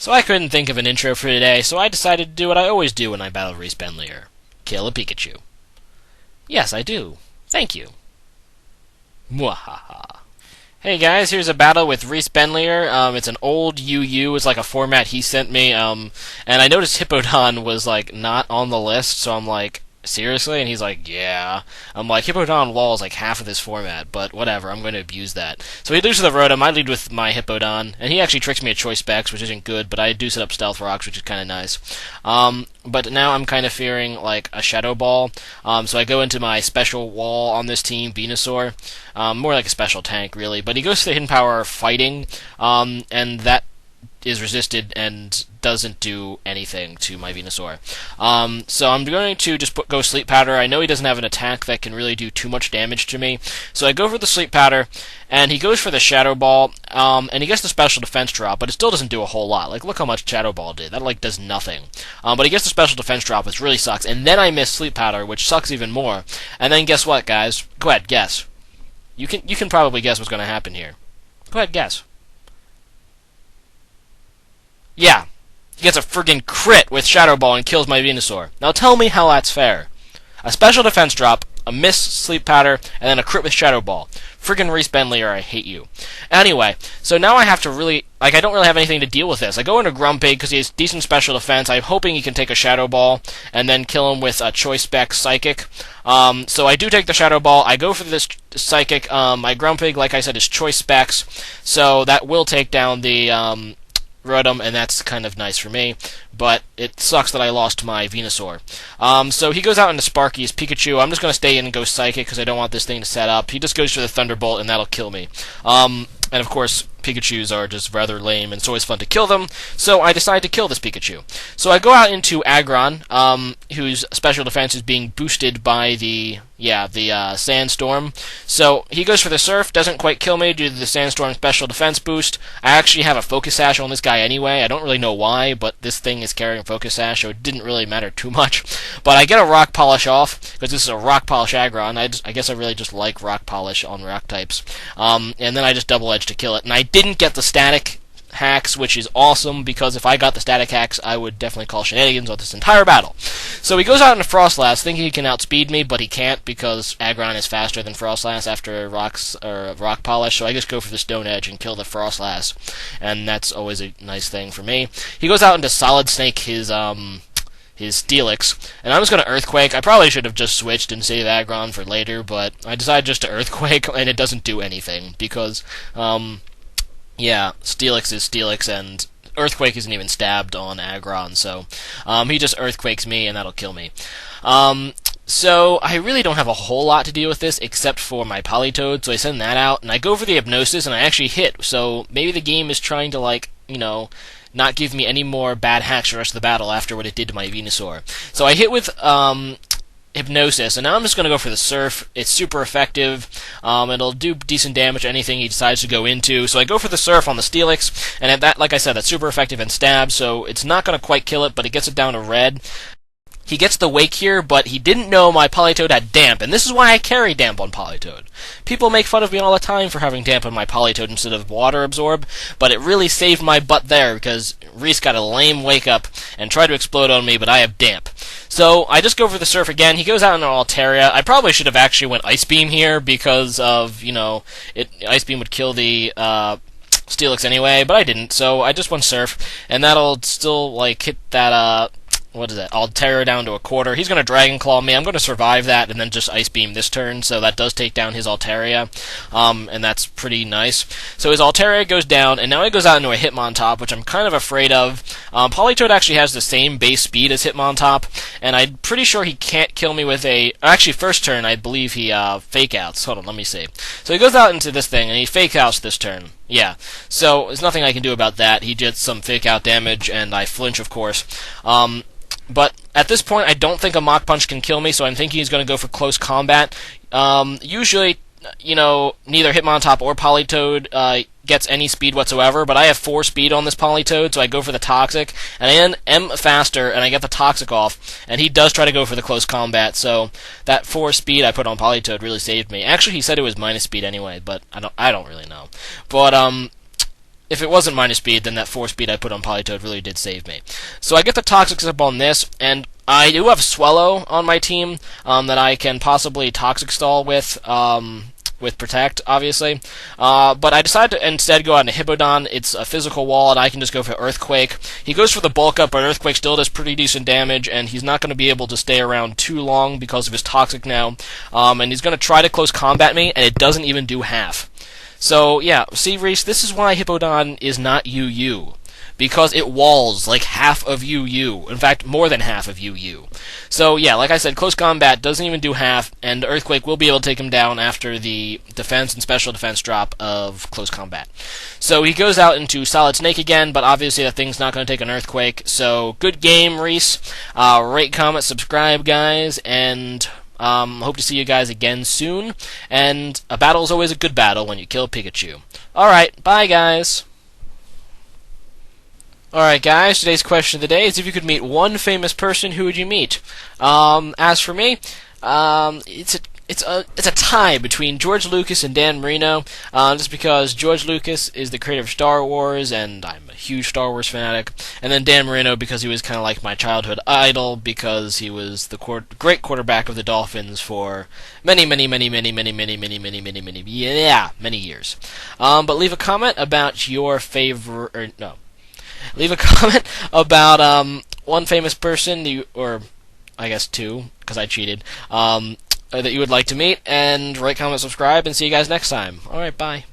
So I couldn't think of an intro for today, so I decided to do what I always do when I battle ReeceBenlier. Kill a Pikachu. Yes, I do. Thank you. Mwahaha. Hey guys, here's a battle with ReeceBenlier. It's an old UU, it's like a format he sent me, and I noticed Hippowdon was, like, not on the list, so I'm like, seriously? And he's like, yeah. I'm like, Hippowdon LOL is like half of this format, but whatever, I'm going to abuse that. So he loses the Rotom, I lead with my Hippowdon, and he actually tricks me at Choice Specs, which isn't good, but I do set up Stealth Rocks, which is kind of nice. But now I'm kind of fearing, like, a Shadow Ball, so I go into my special wall on this team, Venusaur, more like a special tank, really, but he goes to the Hidden Power Fighting, and that is resisted and doesn't do anything to my Venusaur. So I'm going to just go Sleep Powder. I know he doesn't have an attack that can really do too much damage to me, so I go for the Sleep Powder, and he goes for the Shadow Ball, and he gets the Special Defense drop, but it still doesn't do a whole lot. Like, look how much Shadow Ball did. That, like, does nothing. But he gets the Special Defense drop, which really sucks, and then I miss Sleep Powder, which sucks even more. And then guess what, guys? Go ahead, guess. You can probably guess what's going to happen here. Go ahead, guess. Yeah, he gets a friggin' crit with Shadow Ball and kills my Venusaur. Now tell me how that's fair. A special defense drop, a miss Sleep Powder, and then a crit with Shadow Ball. Friggin' ReeceBenlier, I hate you. Anyway, so now I have to really, like, I don't really have anything to deal with this. I go into Grumpig because he has decent special defense. I'm hoping he can take a Shadow Ball and then kill him with a Choice Spec Psychic. So I do take the Shadow Ball. I go for this Psychic. My Grumpig, like I said, is Choice Specs, so that will take down the Rotom, and that's kind of nice for me, but it sucks that I lost my Venusaur. So he goes out into Sparky's Pikachu. I'm just going to stay in and go Psychic because I don't want this thing to set up. He just goes for the Thunderbolt, and that'll kill me. And of course, Pikachus are just rather lame, and it's always fun to kill them, so I decide to kill this Pikachu. So I go out into Aggron, whose special defense is being boosted by the Sandstorm. So he goes for the Surf, doesn't quite kill me due to the Sandstorm special defense boost. I actually have a Focus Sash on this guy anyway. I don't really know why, but this thing is carrying Focus Sash, so it didn't really matter too much. But I get a Rock Polish off, because this is a Rock Polish Aggron. I guess I really just like Rock Polish on Rock types. And then I just Double Edge to kill it. And I didn't get the static hacks, which is awesome, because if I got the static hacks, I would definitely call shenanigans on this entire battle. So he goes out into Frostlass, thinking he can outspeed me, but he can't, because Aggron is faster than Frostlass after Rock Polish, so I just go for the Stone Edge and kill the Frostlass, and that's always a nice thing for me. He goes out into Solid Snake, his Steelix, and I'm just going to Earthquake. I probably should have just switched and saved Aggron for later, but I decided just to Earthquake, and it doesn't do anything, because, yeah, Steelix is Steelix, and Earthquake isn't even stabbed on Aggron, so he just Earthquakes me, and that'll kill me. So I really don't have a whole lot to deal with this, except for my Politoed, so I send that out, and I go for the Hypnosis, and I actually hit, so maybe the game is trying to, like, you know, not give me any more bad hacks for the rest of the battle after what it did to my Venusaur. So I hit with Hypnosis, and now I'm just going to go for the Surf. It's super effective. It'll do decent damage to anything he decides to go into. So I go for the Surf on the Steelix, and at that, like I said, that's super effective and stab, so it's not going to quite kill it, but it gets it down to red. He gets the Wake here, but he didn't know my Politoed had Damp, and this is why I carry Damp on Politoed. People make fun of me all the time for having Damp on my Politoed instead of Water Absorb, but it really saved my butt there, because Reece got a lame Wake Up and tried to explode on me, but I have Damp. So I just go for the Surf again. He goes out into Altaria. I probably should have actually went Ice Beam here, because of, you know, Ice Beam would kill the Steelix anyway, but I didn't, so I just went Surf, and that'll still, like, hit that, what is that? Altaria down to a quarter. He's going to Dragon Claw me. I'm going to survive that and then just Ice Beam this turn, so that does take down his Altaria, and that's pretty nice. So his Altaria goes down, and now he goes out into a Hitmontop, which I'm kind of afraid of. Politoed actually has the same base speed as Hitmontop, and I'm pretty sure he can't kill me with a... Actually, first turn, I believe he Fake Outs. Hold on, let me see. So he goes out into this thing, and he Fake Outs this turn. Yeah, so there's nothing I can do about that. He gets some Fake Out damage, and I flinch, of course. But at this point, I don't think a Mach Punch can kill me, so I'm thinking he's going to go for close combat. Usually, you know, neither Hitmontop or Politoed gets any speed whatsoever, but I have 4 speed on this Politoed, so I go for the Toxic, and I am faster, and I get the Toxic off, and he does try to go for the close combat, so that 4 speed I put on Politoed really saved me. Actually, he said it was minus speed anyway, but I don't really know. But, if it wasn't minus speed, then that 4 speed I put on Politoed really did save me. So I get the Toxics up on this, and I do have Swellow on my team that I can possibly Toxic Stall with Protect, obviously. But I decided to instead go out into Hippowdon. It's a physical wall, and I can just go for Earthquake. He goes for the bulk up, but Earthquake still does pretty decent damage, and he's not going to be able to stay around too long because of his Toxic now. And he's going to try to close combat me, and it doesn't even do half. So, yeah, see, Reece, this is why Hippowdon is not UU. Because it walls like half of UU. In fact, more than half of UU. So, yeah, like I said, close combat doesn't even do half, and Earthquake will be able to take him down after the defense and special defense drop of close combat. So he goes out into Solid Snake again, but obviously that thing's not going to take an Earthquake. So, good game, Reece. Rate, comment, subscribe, guys, and hope to see you guys again soon. And a battle is always a good battle when you kill Pikachu. Alright, bye, guys. Alright guys, today's question of the day is if you could meet one famous person, who would you meet? As for me, it's a tie between George Lucas and Dan Marino, just because George Lucas is the creator of Star Wars, and I'm a huge Star Wars fanatic, and then Dan Marino because he was kind of like my childhood idol, because he was the great quarterback of the Dolphins for many years. But leave a comment about your favorite, or no. Leave a comment about one famous person, or I guess two, because I cheated, that you would like to meet, and rate, comment, subscribe, and see you guys next time. Alright, bye.